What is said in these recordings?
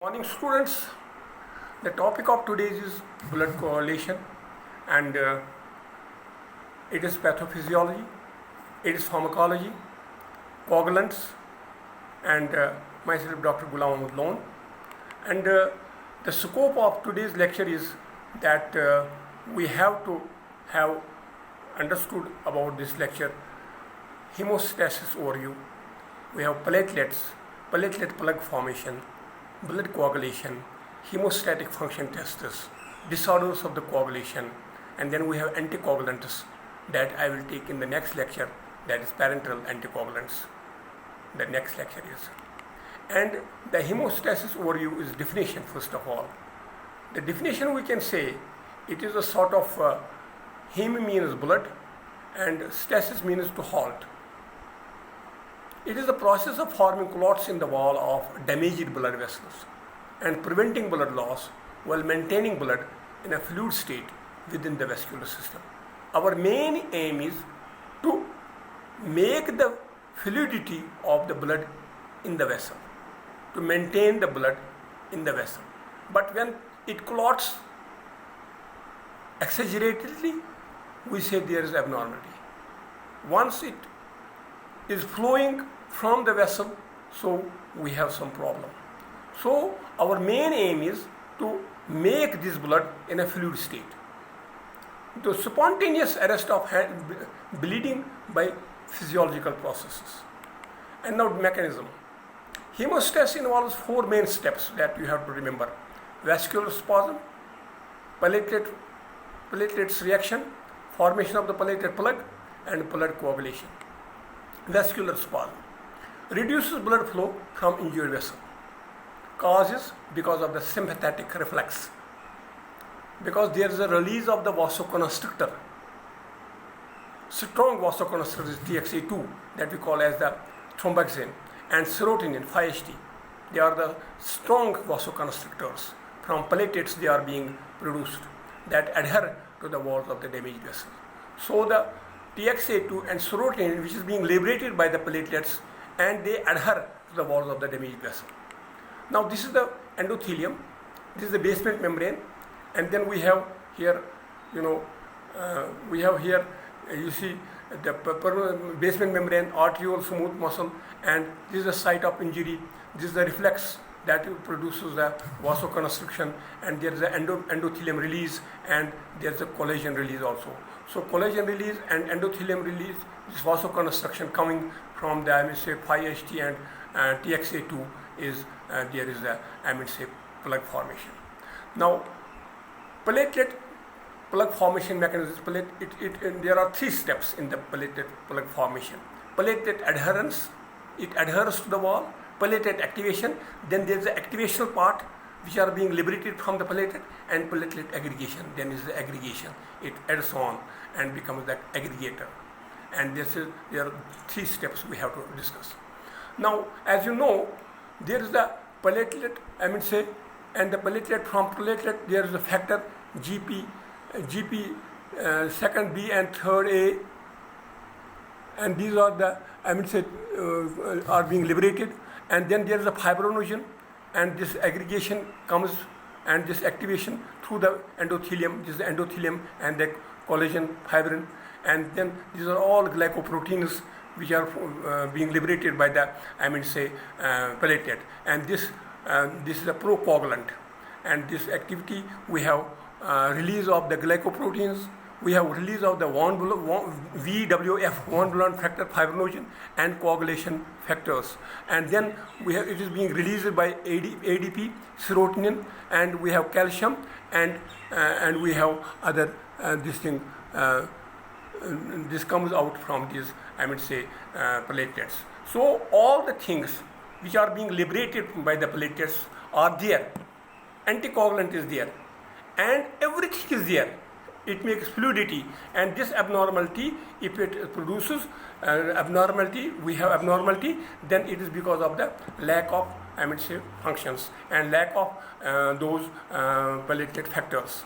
Morning students, the topic of today is blood coagulation and it is pathophysiology, it is pharmacology, coagulants and myself Dr. Ghulam Ahmad Lone. And the scope of today's lecture is that we have to have understood about this lecture hemostasis overview. We have platelets, platelet plug formation, blood coagulation, hemostatic function tests, disorders of the coagulation, and then we have anticoagulants that I will take in the next lecture, that is parenteral anticoagulants. The next lecture is. And the hemostasis overview is definition first of all. The definition we can say it is a sort of hem means blood and stasis means to halt. It is the process of forming clots in the wall of damaged blood vessels and preventing blood loss while maintaining blood in a fluid state within the vascular system. Our main aim is to make the fluidity of the blood in the vessel, to maintain the blood in the vessel. But when it clots exaggeratedly, we say there is abnormality. Once it is flowing from the vessel, so we have some problem. So our main aim is to make this blood in a fluid state. The spontaneous arrest of bleeding by physiological processes. And now mechanism. Hemostasis involves four main steps that you have to remember: vascular spasm, platelets reaction, formation of the platelet plug, and blood coagulation. Vascular spasm reduces blood flow from injured vessel. Causes because of the sympathetic reflex, because there is a release of the vasoconstrictor, strong vasoconstrictor is TXA2 that we call as the thromboxane, and serotonin 5-HT. They are the strong vasoconstrictors. From platelets they are being produced that adhere to the walls of the damaged vessel. So the TXA2 and serotonin, which is being liberated by the platelets, and they adhere to the walls of the damaged vessel. Now this is the endothelium, this is the basement membrane, and then we have here, you see the basement membrane, arteriole, smooth muscle, and this is the site of injury. This is the reflex that produces the vasoconstriction, and there is the endothelium release, and there is a collagen release also. So collagen release and endothelium release, this vasoconstriction coming from the 5-HT and TXA2 is there is the plug formation. Now platelet plug formation mechanism. There are three steps in the platelet plug formation. Platelet adherence, it adheres to the wall. Platelet activation, then there is the activational part which are being liberated from the platelet, and platelet aggregation, then is the aggregation. It adds on and becomes the aggregator. And there are three steps we have to discuss. Now, as you know, there is the platelet, and the platelet, from platelet there is a factor GP, second B and third A, and these are the, are being liberated. And then there is a fibrinogen, and this aggregation comes, and this activation through the endothelium. This is the endothelium and the collagen fibrin, and then these are all glycoproteins which are being liberated by the platelet. And this is a procoagulant, and this activity we have release of the glycoproteins. We have release of the VWF, von Willebrand factor, fibrinogen, and coagulation factors. And then it is being released by ADP, serotonin, and we have calcium, and we have other this comes out from these platelets. So all the things which are being liberated by the platelets are there. Anticoagulant is there, and everything is there. It makes fluidity, and this abnormality, if it produces abnormality, we have abnormality, then it is because of the lack of functions and lack of those platelet factors.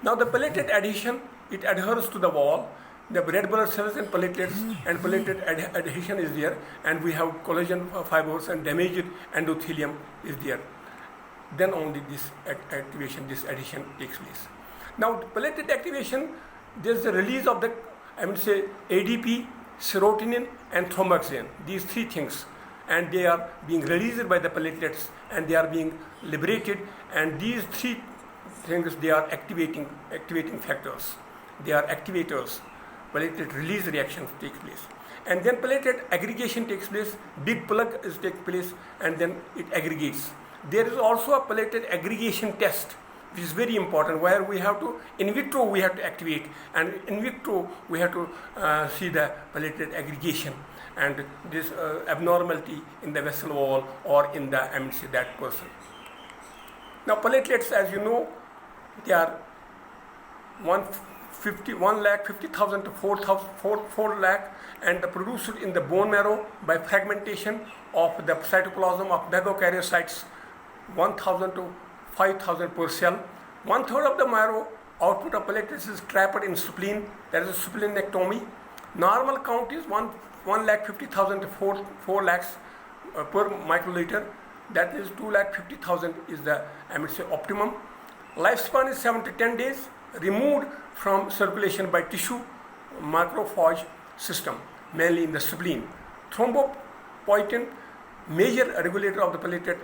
Now the platelet adhesion, it adheres to the wall. the red blood cells and platelets and platelet adhesion is there, and we have collagen fibers and damaged endothelium is there. Then only this activation, this adhesion takes place. Now, platelet activation, there is the release of the, ADP, serotonin, and thromboxane. These three things, and they are being released by the platelets, and they are being liberated. And these three things, they are activating factors. They are activators. Platelet release reaction takes place, and then platelet aggregation takes place. Big plug takes place, and then it aggregates. There is also a platelet aggregation test, which is very important, where we have to, in vitro we have to activate, and in vitro we have to see the platelet aggregation and this abnormality in the vessel wall or in the that person. Now, platelets, as you know, they are 1,50,000 to 4 lakh, and produced in the bone marrow by fragmentation of the cytoplasm of megakaryocytes, 1,000 to 5,000 per cell. 1/3 of the marrow output of platelets is trapped in spleen. There is a splenectomy. Normal count is 1,50,000 to 4 lakhs per microliter. That is 2,50,000 is the optimum. Lifespan is 7 to 10 days. Removed from circulation by tissue macrophage system, mainly in the spleen. Thrombopoietin, major regulator of the platelet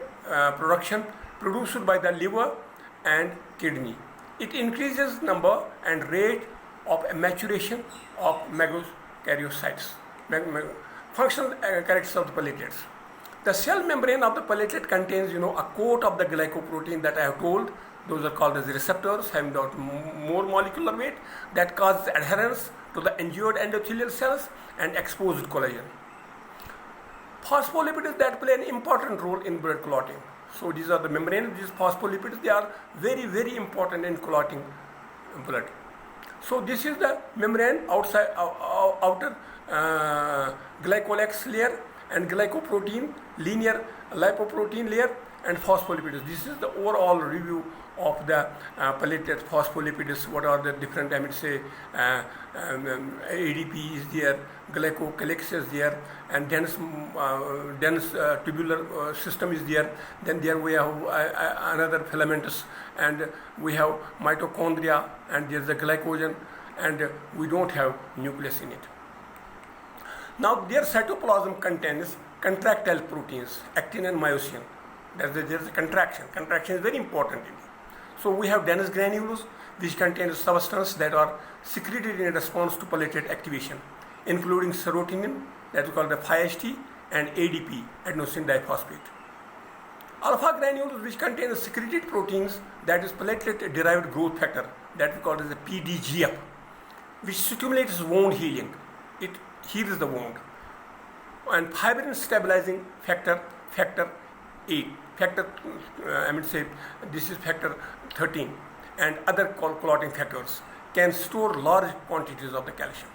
production, produced by the liver and kidney. It increases number and rate of maturation of megakaryocytes. Functional characteristics of the platelets. The cell membrane of the platelet contains, a coat of the glycoprotein that I have told. Those are called as receptors, having more molecular weight, that causes adherence to the injured endothelial cells and exposed collagen. Phospholipids that play an important role in blood clotting. So these are the membrane. These phospholipids, they are very, very important in clotting blood. So this is the membrane, outer glycolex layer, and glycoprotein, linear lipoprotein layer, and phospholipids. This is the overall review of the platelet phospholipids. What are the different, ADP is there, glycocalyx is there, and dense tubular system is there. Then there we have another filamentous, and we have mitochondria, and there's the glycogen, and we don't have nucleus in it. Now, their cytoplasm contains contractile proteins, actin and myosin. There's a contraction. Contraction is very important in it. So we have dense granules, which contain substances that are secreted in response to platelet activation, including serotonin, that is called the 5-HT, and ADP, adenosine diphosphate. Alpha granules, which contain secreted proteins, that is platelet-derived growth factor, that we call as the PDGF, which stimulates wound healing. It heals the wound. And fibrin stabilizing factor 8, this is factor 13, and other clotting factors can store large quantities of the calcium.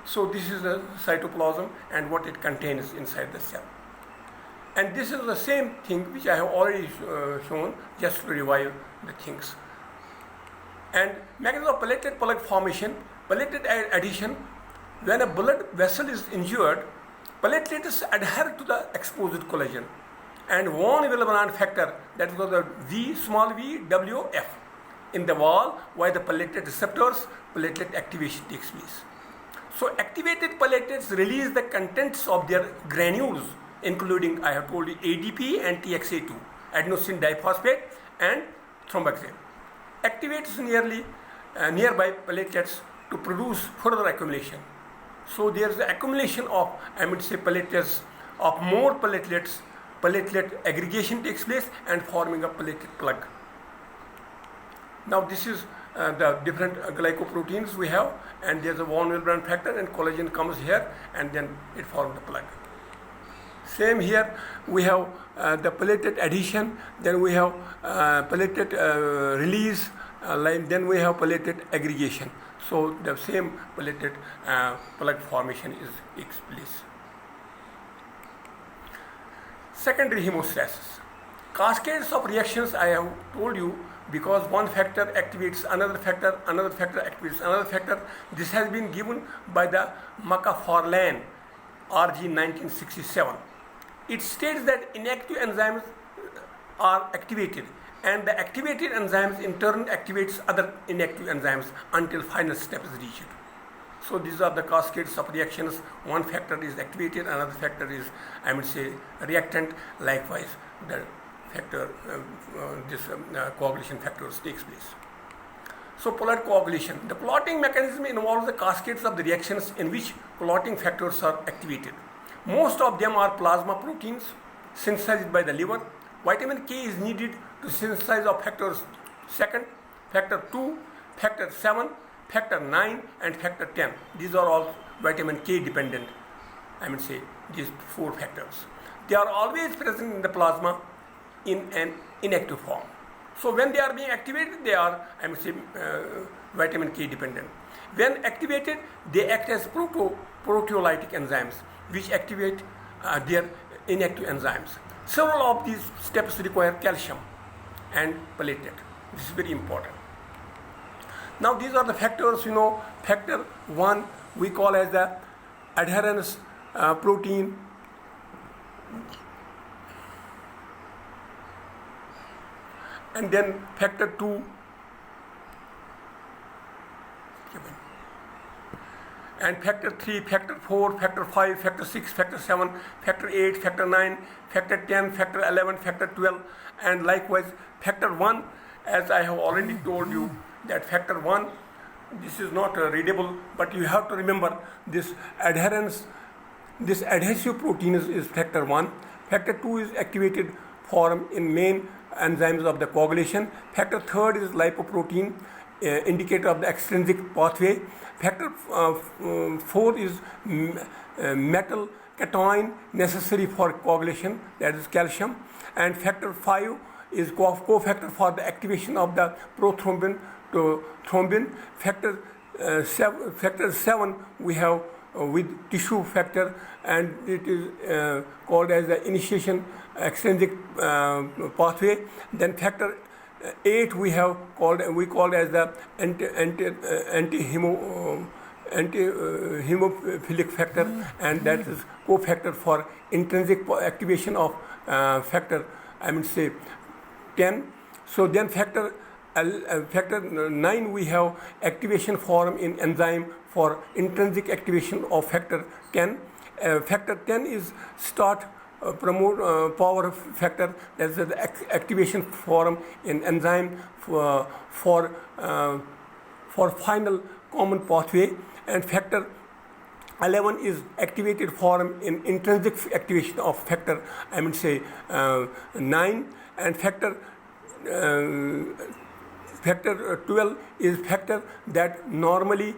So this is the cytoplasm and what it contains inside the cell. And this is the same thing which I have already shown, just to revive the things. And mechanism of platelet plug formation, platelet adhesion. When a blood vessel is injured, platelets adhere to the exposed collagen, and von Willebrand factor, that is called the VWF, in the wall, where the platelet receptors, platelet activation takes place. So activated platelets release the contents of their granules, including, I have told you, ADP and TXA2, adenosine diphosphate, and thromboxane. Activates nearby platelets to produce further accumulation. So there is the accumulation of, platelets, of more platelets. Platelet aggregation takes place and forming a platelet plug. Now this is the different glycoproteins we have, and there's a von Willebrand factor, and collagen comes here, and then it forms the plug. Same here, we have the platelet adhesion, then we have platelet release, then we have platelet aggregation. So the same platelet plug formation takes place. Secondary hemostasis. Cascades of reactions I have told you, because one factor activates another factor activates another factor. This has been given by the McFarlane, RG 1967. It states that inactive enzymes are activated, and the activated enzymes in turn activates other inactive enzymes until final step is reached. So these are the cascades of reactions. One factor is activated, another factor is, I would say, reactant. Likewise, the factor, coagulation factors takes place. So polyp coagulation. The clotting mechanism involves the cascades of the reactions in which clotting factors are activated. Most of them are plasma proteins synthesized by the liver. Vitamin K is needed to synthesize of factors second, factor 2, factor 7, factor 9 and factor 10. These are all vitamin K dependent, I would say, these 4 factors. They are always present in the plasma in an inactive form. So when they are being activated, they are, I would say, vitamin K dependent. When activated, they act as proteolytic enzymes which activate their inactive enzymes. Several of these steps require calcium and platelet. This is very important. Now these are the factors, factor 1 we call as the adherence protein. And then factor 2 and factor 3, factor 4, factor 5, factor 6, factor 7, factor 8, factor 9, factor 10, factor 11, factor 12, and likewise factor 1, as I have already told you that factor 1, this is not readable, but you have to remember this adherence, this adhesive protein is factor 1. Factor 2 is activated form in main enzymes of the coagulation. Factor 3 is lipoprotein, indicator of the extrinsic pathway. Factor 4 is metal cation necessary for coagulation, that is calcium. And factor 5 is cofactor for the activation of the prothrombin to thrombin. Factor 7 we have with tissue factor, and it is called as the initiation extrinsic pathway. Then factor 8 we called as the anti-hemophilic factor, and that is cofactor for intrinsic activation of factor, I mean say 10. So then factor 9 we have activation form in enzyme for intrinsic activation of factor 10. Factor 10 is start promote power factor, that is the activation form in enzyme for final common pathway. And factor 11 is activated form in intrinsic activation of factor, I mean say 9. And factor 12 is factor that normally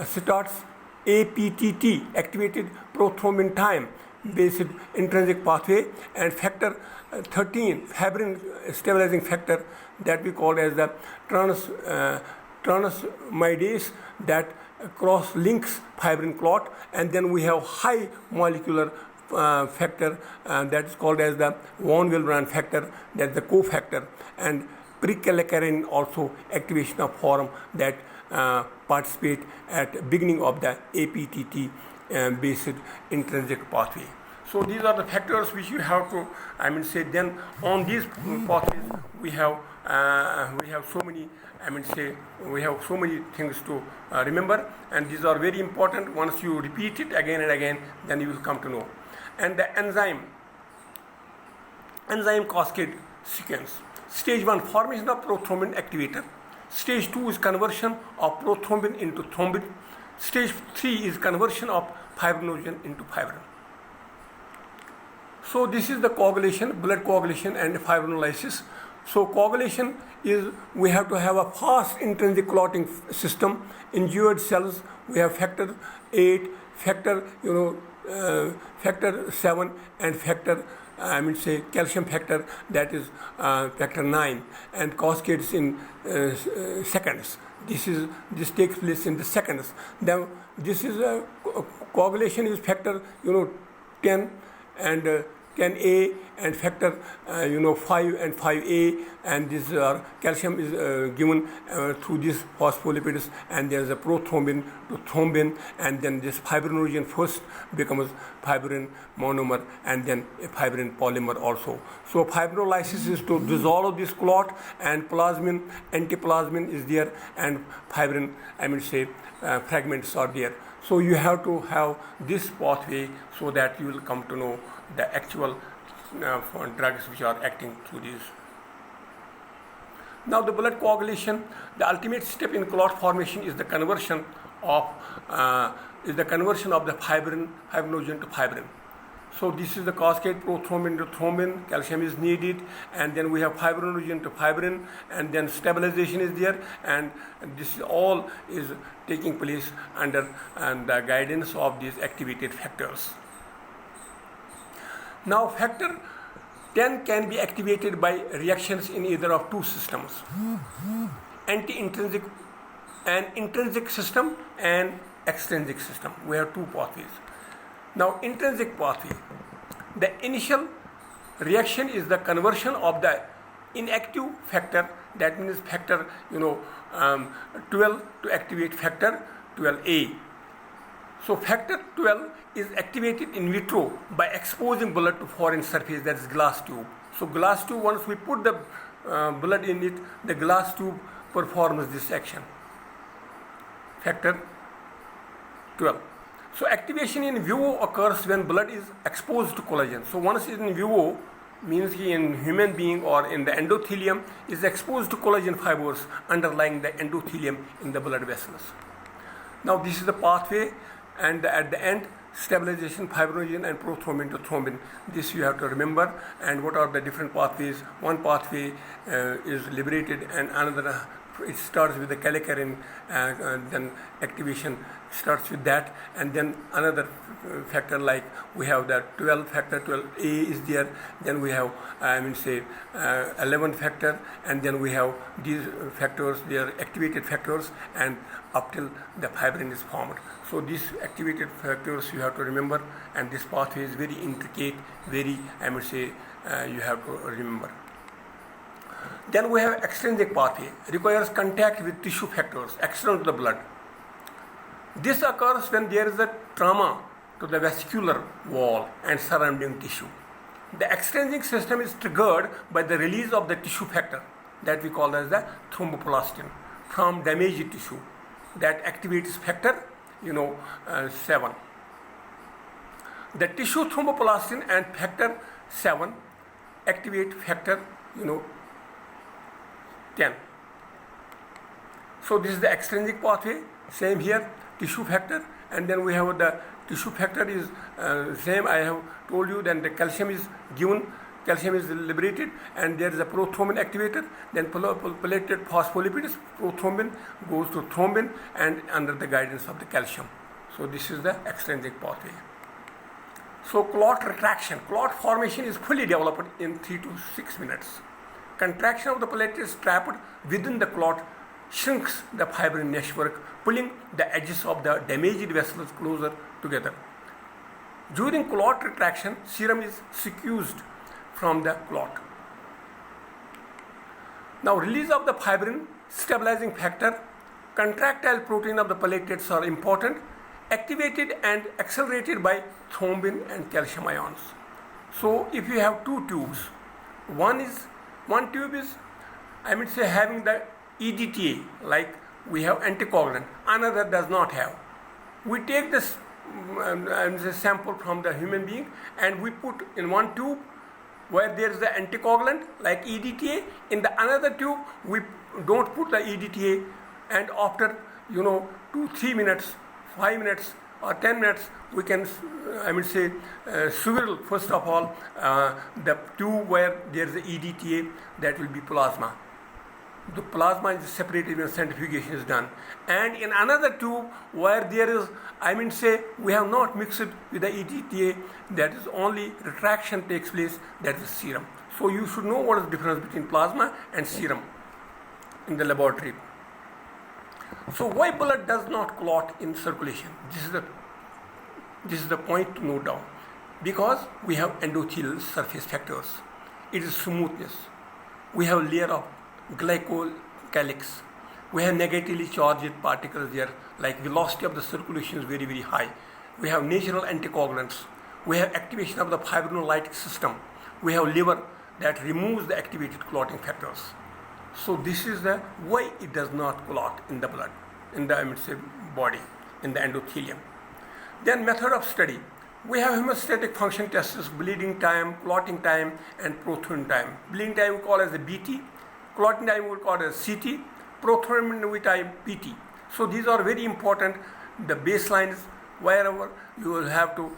starts APTT, activated prothrombin time based intrinsic pathway. And factor 13, fibrin stabilizing factor, that we call as the transmidase, that cross links fibrin clot. And then we have high molecular factor, that is called as the von Willebrand factor, that is the cofactor. And prekallikrein also activation of form that participate at beginning of the APTT based intrinsic pathway. So these are the factors which you have to, I mean say, then on these pathways we have so many, I mean say, we have so many things to remember, and these are very important. Once you repeat it again and again, then you will come to know. And the enzyme cascade sequence. Stage 1, formation of prothrombin activator. Stage 2 is conversion of prothrombin into thrombin. Stage 3 is conversion of fibrinogen into fibrin. So this is the coagulation, blood coagulation and fibrinolysis. So coagulation is, we have to have a fast intrinsic clotting system. Injured cells, we have factor 8, factor 7 and factor, I mean say calcium factor, that is factor 9, and cascades in seconds. This takes place in the seconds. Then this is coagulation is factor 10 and 10A and factor 5 and 5A, and this calcium is given through these phospholipids, and there is a prothrombin to thrombin, and then this fibrinogen first becomes fibrin monomer and then a fibrin polymer also. So fibrinolysis is to dissolve this clot, and plasmin, antiplasmin is there, and fibrin fragments are there. So you have to have this pathway so that you will come to know the actual drugs which are acting through these. Now the blood coagulation, the ultimate step in clot formation is the conversion of the fibrinogen to fibrin. So this is the cascade, prothrombin to thrombin, calcium is needed, and then we have fibrinogen to fibrin, and then stabilization is there, and this all is taking place under the guidance of these activated factors. Now factor 10 can be activated by reactions in either of two systems, intrinsic system and extrinsic system. We have two pathways. Now intrinsic pathway, the initial reaction is the conversion of the inactive factor, that means factor 12 to activate factor 12A. So factor 12 is activated in vitro by exposing blood to foreign surface, that is glass tube. So glass tube, once we put the blood in it, the glass tube performs this action, factor 12. So activation in vivo occurs when blood is exposed to collagen. So once it is in vivo, means in human being or in the endothelium, is exposed to collagen fibers underlying the endothelium in the blood vessels. Now this is the pathway, and at the end, stabilization, fibrinogen and prothrombin to thrombin. This you have to remember. And what are the different pathways? One pathway is liberated, and another, it starts with the kallikrein, then activation starts with that, and then another factor, like we have the factor 12A is there, then we have 11 factor, and then we have these factors, they are activated factors, and up till the fibrin is formed. So these activated factors you have to remember, and this pathway is very intricate, very you have to remember. Then we have extrinsic pathway, requires contact with tissue factors external to the blood. This occurs when there is a trauma to the vascular wall and surrounding tissue. The extrinsic system is triggered by the release of the tissue factor that we call as the thromboplastin from damaged tissue that activates factor 7. The tissue thromboplastin and factor 7 activate factor 10. So this is the extrinsic pathway, same here, tissue factor, and then we have the tissue factor is same, I have told you. Then the calcium is given, calcium is liberated, and there is a prothrombin activator, then pelated phospholipids, prothrombin goes to thrombin and under the guidance of the calcium. So this is the extrinsic pathway. So clot retraction, clot formation is fully developed in 3 to 6 minutes. Contraction of the platelets trapped within the clot shrinks the fibrin network, pulling the edges of the damaged vessels closer together. During clot retraction, serum is squeezed from the clot. Now, release of the fibrin, stabilizing factor, contractile protein of the platelets are important, activated and accelerated by thrombin and calcium ions. So, if you have two tubes, one tube is, having the EDTA, like we have anticoagulant, another does not have. We take this sample from the human being and we put in one tube where there is the anticoagulant like EDTA. In the another tube, we don't put the EDTA, and after 2-3 minutes, 5 minutes or 10 minutes, we can swirl first of all the tube where there is the EDTA, that will be plasma. The plasma is separated when centrifugation is done. And in another tube where there is, we have not mixed it with the EDTA, that is only retraction takes place, that is serum. So you should know what is the difference between plasma and serum in the laboratory. So why blood does not clot in circulation? This is the point to note down. because we have endothelial surface factors. It is smoothness. We have layer of glycocalyx. We have negatively charged particles there, like velocity of the circulation is very, very high. We have natural anticoagulants. We have activation of the fibrinolytic system. We have liver that removes the activated clotting factors. So this is the why it does not clot in the blood, in the body, in the endothelium. Then method of study. We have hemostatic function tests: bleeding time, clotting time, and prothrombin time. Bleeding time we call as the BT, clotting time we call as CT, prothrombin time PT. So these are very important. The baselines, wherever you will have to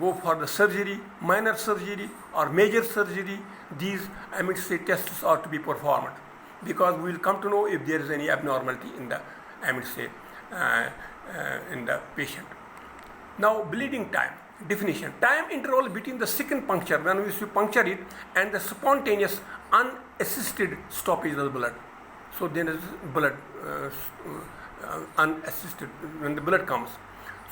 go for the surgery, minor surgery or major surgery, these tests are to be performed, because we will come to know if there is any abnormality in the in the patient. Now, bleeding time definition: time interval between the second puncture, when we puncture it, and the spontaneous unassisted stoppage of the blood. So then is blood unassisted when the blood comes.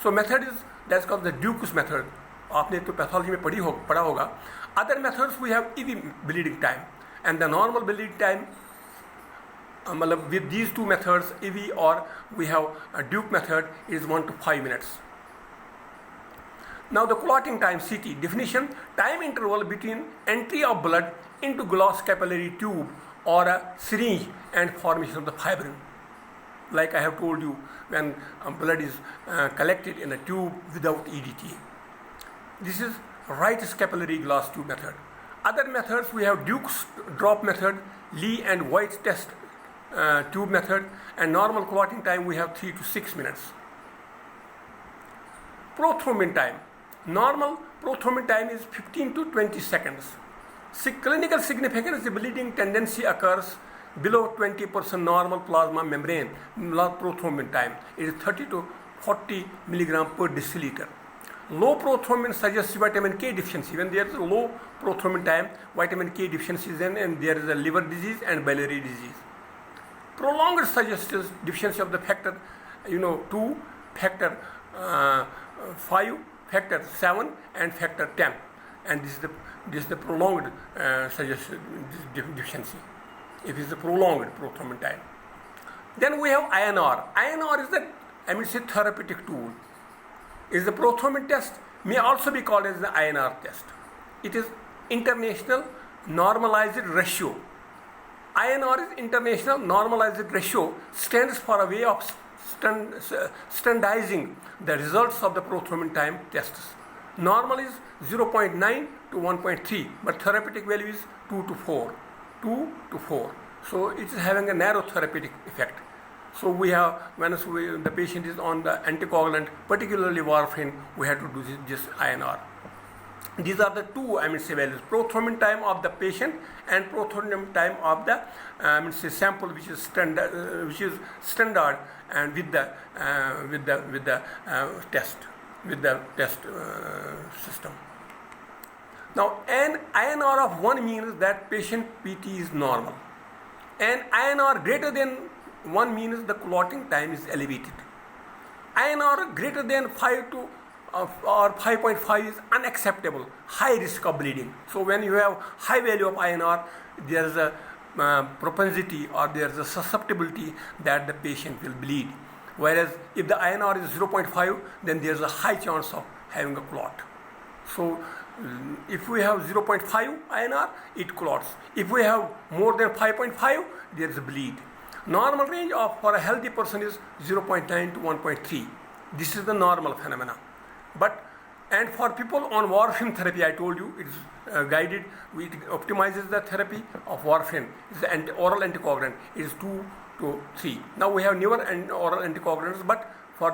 So method is that's called the Duke's method. आपने तो pathology में पढ़ा होगा. Other methods we have EV bleeding time, and the normal bleeding time. With these two methods, EV or we have a Duke method, is 1 to 5 minutes. Now the clotting time CT definition: time interval between entry of blood into Gauss capillary tube or a syringe and formation of the fibrin. Like I have told you, when blood is collected in a tube without EDTA. This is right capillary Gauss tube method. Other methods we have Duke's drop method, Lee and White test tube method, and normal clotting time we have 3 to 6 minutes. Prothrombin time. Normal prothrombin time is 15 to 20 seconds. Clinical significance: the bleeding tendency occurs below 20% normal plasma membrane. Prothrombin time is 30 to 40 milligram per deciliter. Low prothrombin suggests vitamin K deficiency. When there is a low prothrombin time, vitamin K deficiency is then, and there is a liver disease and biliary disease. Prolonged suggests deficiency of the factor 2, factor 5, factor 7, and factor 10, and this is the prolonged deficiency. It is the prolonged prothrombin time. Then we have INR. INR is the therapeutic tool. Is the prothrombin test, may also be called as the INR test. It is international normalized ratio. INR is international normalized ratio, stands for a way of standardizing the results of the prothrombin time tests. Normal is 0.9 to 1.3, but therapeutic value is 2 to 4. 2 to 4. So it is having a narrow therapeutic effect. So we have, when the patient is on the anticoagulant, particularly warfarin, we have to do this INR. These are the two values: prothrombin time of the patient and prothrombin time of the sample, which is standard, and with the test system. Now, an INR of 1 means that patient PT is normal. An INR greater than 1 means the clotting time is elevated. INR greater than 5 to or 5.5 is unacceptable, high risk of bleeding. So when you have high value of INR, there is a propensity or there is a susceptibility that the patient will bleed. Whereas if the INR is 0.5, then there is a high chance of having a clot. So if we have 0.5 INR, it clots. If we have more than 5.5, there is a bleed. Normal range for a healthy person is 0.9 to 1.3. This is the normal phenomena. And for people on warfarin therapy, I told you, it is guided. It optimizes the therapy of warfarin. It's the oral anticoagulant. It is 2 to 3. Now we have newer oral anticoagulants, but for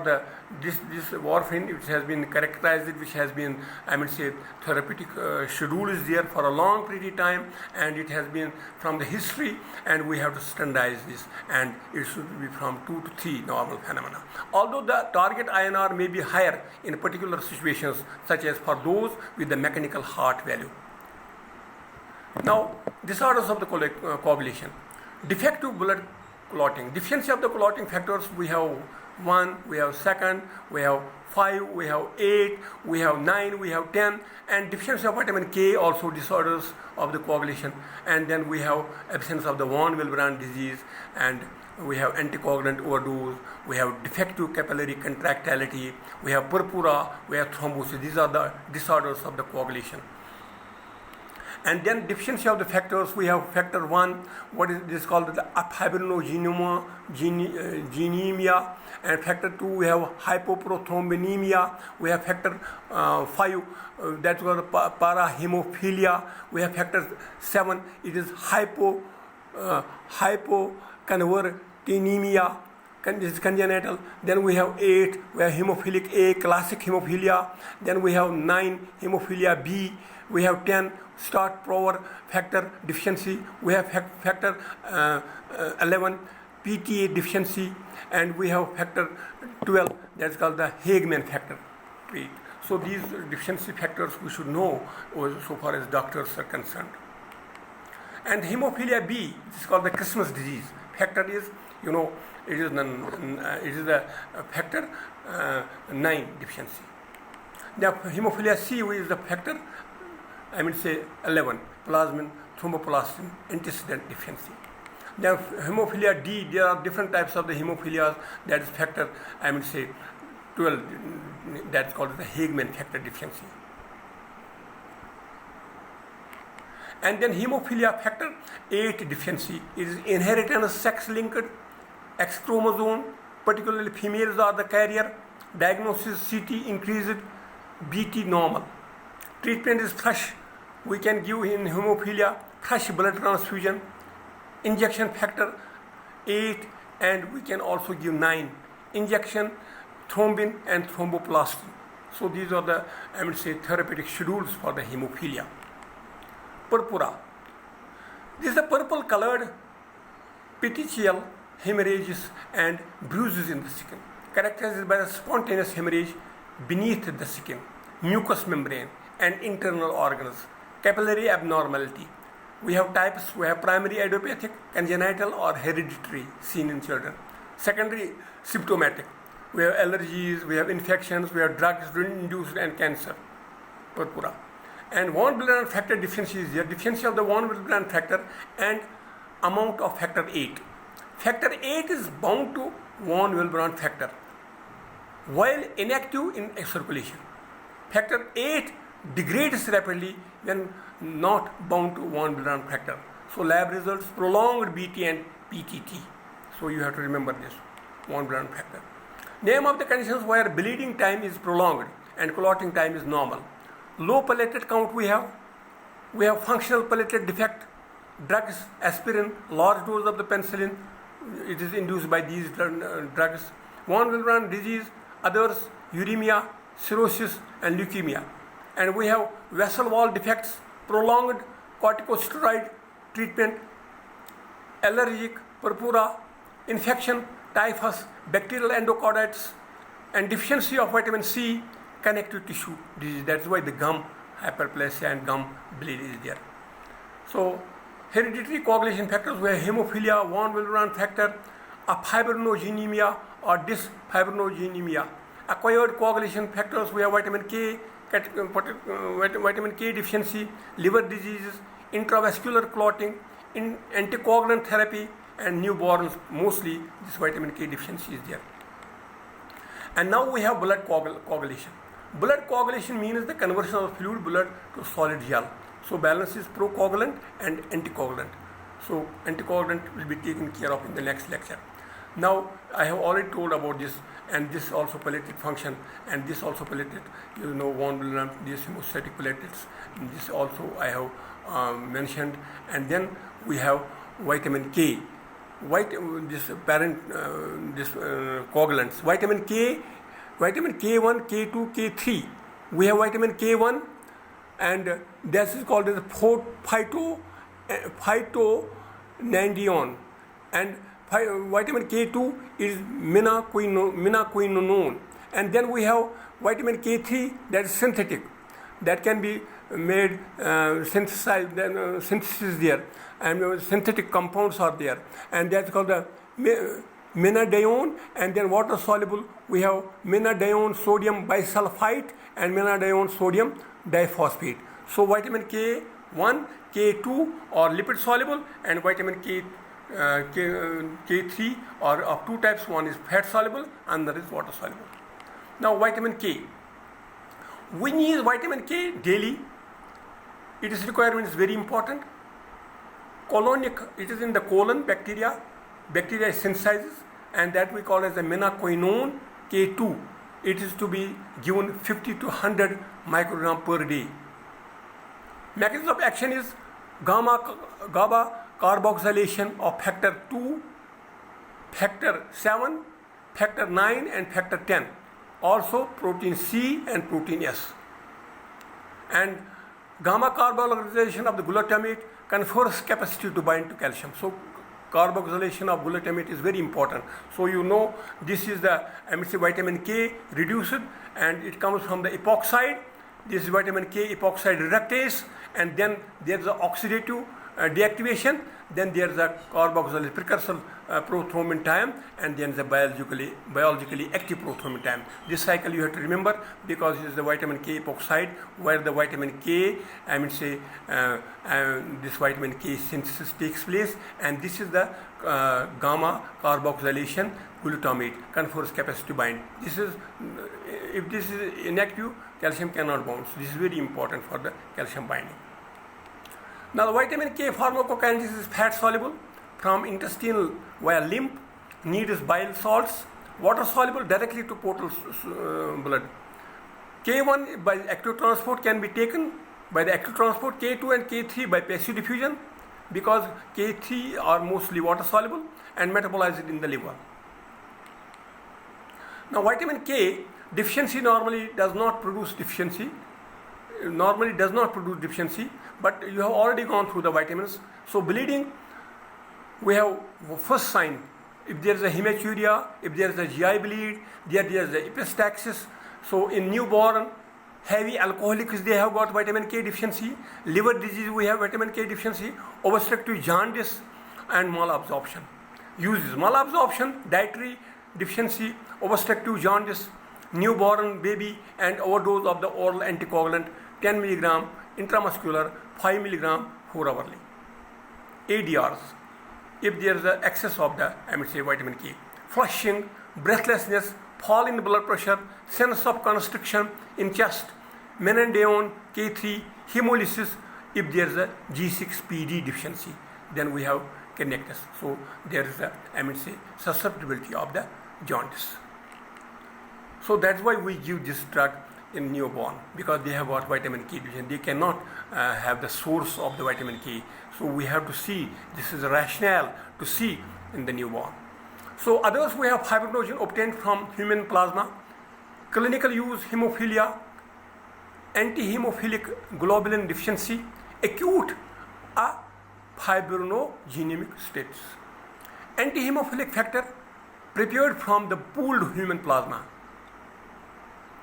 this warfarin, which has been characterized, which has been, therapeutic schedule is there for a long period of time, and it has been from the history, and we have to standardize this, and it should be from 2 to 3 normal phenomena. Although the target INR may be higher in particular situations, such as for those with the mechanical heart value. Now, disorders of the coagulation. Defective blood clotting. Deficiency of the clotting factors, we have 1, we have second, we have 5, we have 8, we have 9, we have 10, and deficiency of vitamin K also disorders of the coagulation. And then we have absence of the von Willebrand disease, and we have anticoagulant overdose, we have defective capillary contractility, we have purpura, we have thrombosis. These are the disorders of the coagulation. And then deficiency of the factors, we have factor 1, what is this called the fibrinogenemia, and factor 2 we have hypoprothrombinemia, we have factor 5 that's called parahemophilia, we have factor 7, it is hypoconvertinemia, this is congenital. Then we have 8, we have hemophilic A, classic hemophilia. Then we have 9, hemophilia B. We have 10, start prover factor deficiency. We have factor 11, PTA deficiency. And we have factor 12, that's called the Hageman factor. So these deficiency factors we should know so far as doctors are concerned. And hemophilia B, this is called the Christmas disease. Factor is, it is the factor 9 deficiency. The hemophilia C is the factor, 11, plasmin thromboplastin antecedent deficiency. Then hemophilia D, there are different types of the hemophilias, that is factor, 12, that's called the Hageman factor deficiency. And then hemophilia factor 8 deficiency is inheritance sex-linked X chromosome, particularly females are the carrier. Diagnosis CT increased, BT normal. Treatment is flush. We can give in hemophilia flush blood transfusion, injection factor 8, and we can also give 9, injection thrombin and thromboplastin. So these are the therapeutic schedules for the hemophilia. Purpura. This is the purple colored petechial hemorrhages and bruises in the skin, characterized by the spontaneous hemorrhage beneath the skin, mucous membrane and internal organs, capillary abnormality. We have types, we have primary idiopathic, congenital or hereditary seen in children. Secondary symptomatic, we have allergies, we have infections, we have drugs induced and cancer, purpura. And von Willebrand factor deficiency is there, deficiency of the von Willebrand factor and amount of factor 8. Factor 8 is bound to von Willebrand factor while inactive in circulation. Factor 8 degrades rapidly when not bound to von Willebrand factor. So lab results prolonged BT and PTT. So you have to remember this, von Willebrand factor. Name of the conditions where bleeding time is prolonged and clotting time is normal. Low platelet count we have functional platelet defect, drugs, aspirin, large dose of the penicillin, it is induced by these drugs. Von Willebrand disease, others, uremia, cirrhosis and leukemia. And we have vessel wall defects, prolonged corticosteroid treatment, allergic, purpura, infection, typhus, bacterial endocarditis, and deficiency of vitamin C, connective tissue disease. That's why the gum hyperplasia and gum bleed is there. So hereditary coagulation factors were hemophilia, von Willebrand factor, fibrinogenemia or dysfibrinogenemia. Acquired coagulation factors we have vitamin K, vitamin K deficiency, liver diseases, intravascular clotting, anticoagulant therapy, and newborns mostly this vitamin K deficiency is there. And now we have blood coagulation. Blood coagulation means the conversion of fluid blood to solid gel. So balance is procoagulant and anticoagulant. So anticoagulant will be taken care of in the next lecture. Now I have already told about this, and this also platelet function, and this also platelet, von Willebrand, these hemostatic platelets. And this also I have mentioned. And then we have vitamin K. Coagulants. Vitamin K, vitamin K1, K2, K3. We have vitamin K1, and this is called as phytonadione, and vitamin K2 is minaquinone, and then we have vitamin K3 that is synthetic, that can be made synthesis there, and synthetic compounds are there, and that's called the minadione, and then water soluble we have minadione sodium bisulfite and minadione sodium diphosphate. So vitamin K1, K2 or lipid soluble, and vitamin K3 or of two types. One is fat soluble, another is water soluble. Now vitamin K. We need vitamin K daily. Its requirement is very important. Colonic, it is in the colon, bacteria synthesizes, and that we call as the menaquinone K2. It is to be given 50 to 100 microgram per day. Mechanism of action is GABA carboxylation of factor 2, factor 7, factor 9 and factor 10. Also protein C and protein S. And gamma carboxylation of the glutamate confers capacity to bind to calcium. So carboxylation of glutamate is very important. So you know this is the vitamin K reduced, and it comes from the epoxide. This is vitamin K epoxide reductase, and then there is a oxidative deactivation, then there is a carboxylase precursor prothrombin time, and then the biologically active prothrombin time. This cycle you have to remember, because it is the vitamin K epoxide where the vitamin K, this vitamin K synthesis takes place, and this is the gamma carboxylation glutamate confers capacity to bind. This is, if this is inactive, calcium cannot bond. So this is very important for the calcium binding. Now the vitamin K pharmacokinesis is fat soluble from intestinal via lymph, needs bile salts, water soluble directly to portal blood. K1 by active transport can be taken by the active transport, K2 and K3 by passive diffusion, because K3 are mostly water soluble and metabolized in the liver. Now vitamin K deficiency normally does not produce deficiency, but you have already gone through the vitamins. So bleeding, we have first sign. If there is a hematuria, if there is a GI bleed, there is a epistaxis. So in newborn, heavy alcoholics, they have got vitamin K deficiency. Liver disease, we have vitamin K deficiency. Obstructive jaundice and malabsorption. Uses malabsorption, dietary deficiency, obstructive jaundice, newborn baby, and overdose of the oral anticoagulant 10 mg intramuscular, 5 mg 4 hourly. ADRs, if there is an excess of the vitamin K. Flushing, breathlessness, fall in blood pressure, sense of constriction in chest, menadione K3, hemolysis. If there is a G6PD deficiency, then we have connectors. So there is a susceptibility of the jaundice. So that's why we give this drug in newborn, because they have got vitamin K deficiency. They cannot have the source of the vitamin K. So we have to see, this is a rationale to see in the newborn. So others, we have fibrinogen obtained from human plasma. Clinical use, hemophilia, anti-hemophilic globulin deficiency, acute fibrinogenic status. Anti-hemophilic factor prepared from the pooled human plasma,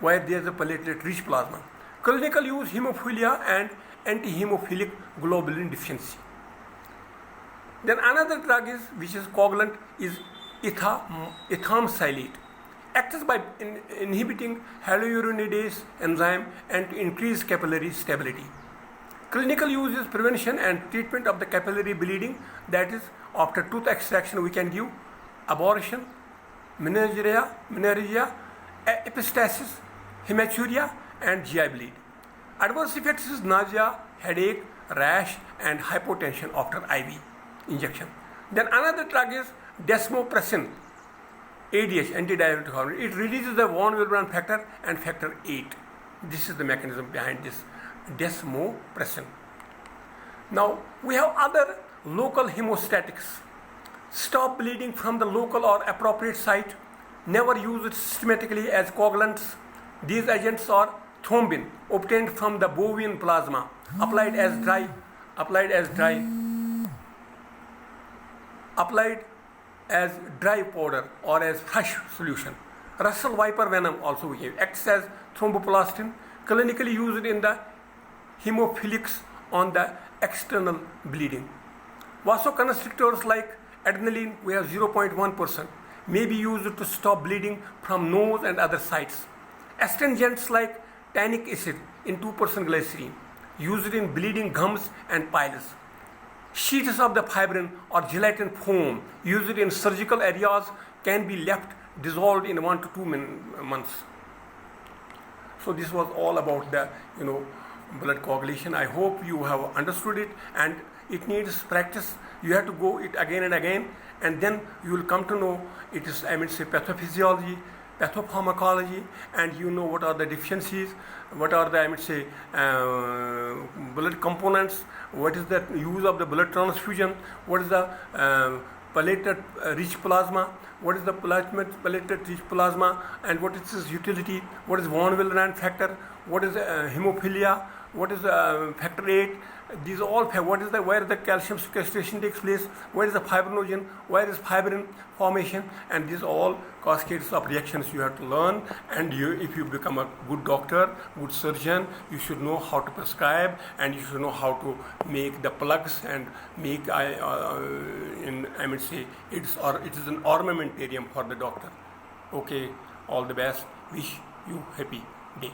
where there is a platelet-rich plasma. Clinical use, hemophilia and anti-hemophilic globulin deficiency. Then another drug is, which is coagulant, is ethamsilate. Acts by inhibiting hyaluronidase enzyme and to increase capillary stability. Clinical use is prevention and treatment of the capillary bleeding, that is, after tooth extraction we can give abortion, menorrhagia, epistaxis, hematuria and GI bleed. Adverse effects is nausea, headache, rash and hypotension after IV injection. Then another drug is desmopressin, ADH, antidiuretic hormone. It releases the von Willebrand factor and factor 8. This is the mechanism behind this desmopressin. Now we have other local hemostatics. Stop bleeding from the local or appropriate site. Never use it systematically as coagulants. These agents are thrombin, obtained from the bovine plasma, applied as dry powder or as fresh solution. Russell viper venom also we have, acts as thromboplastin, clinically used in the hemophilics on the external bleeding. Vasoconstrictors like adrenaline, we have 0.1%. may be used to stop bleeding from nose and other sites. Astringents like tannic acid in 2% glycerine, used in bleeding gums and piles. Sheets of the fibrin or gelatin foam used in surgical areas can be left dissolved in 1 to 2 months. So this was all about the blood coagulation. I hope you have understood it, and it needs practice. You have to go it again and again, and then you will come to know it is, pathophysiology, pathopharmacology, and you know what are the deficiencies, what are the blood components, what is the use of the blood transfusion, what is the platelet rich plasma, what is the platelet rich plasma, and what is its utility, what is von Willebrand factor, what is hemophilia, what is factor 8. These are all, where the calcium sequestration takes place, where is the fibrinogen, where is fibrin formation, and these all cascades of reactions you have to learn. And if you become a good doctor, good surgeon, you should know how to prescribe, and you should know how to make the plugs and make it is an armamentarium for the doctor. Okay, all the best. Wish you happy day.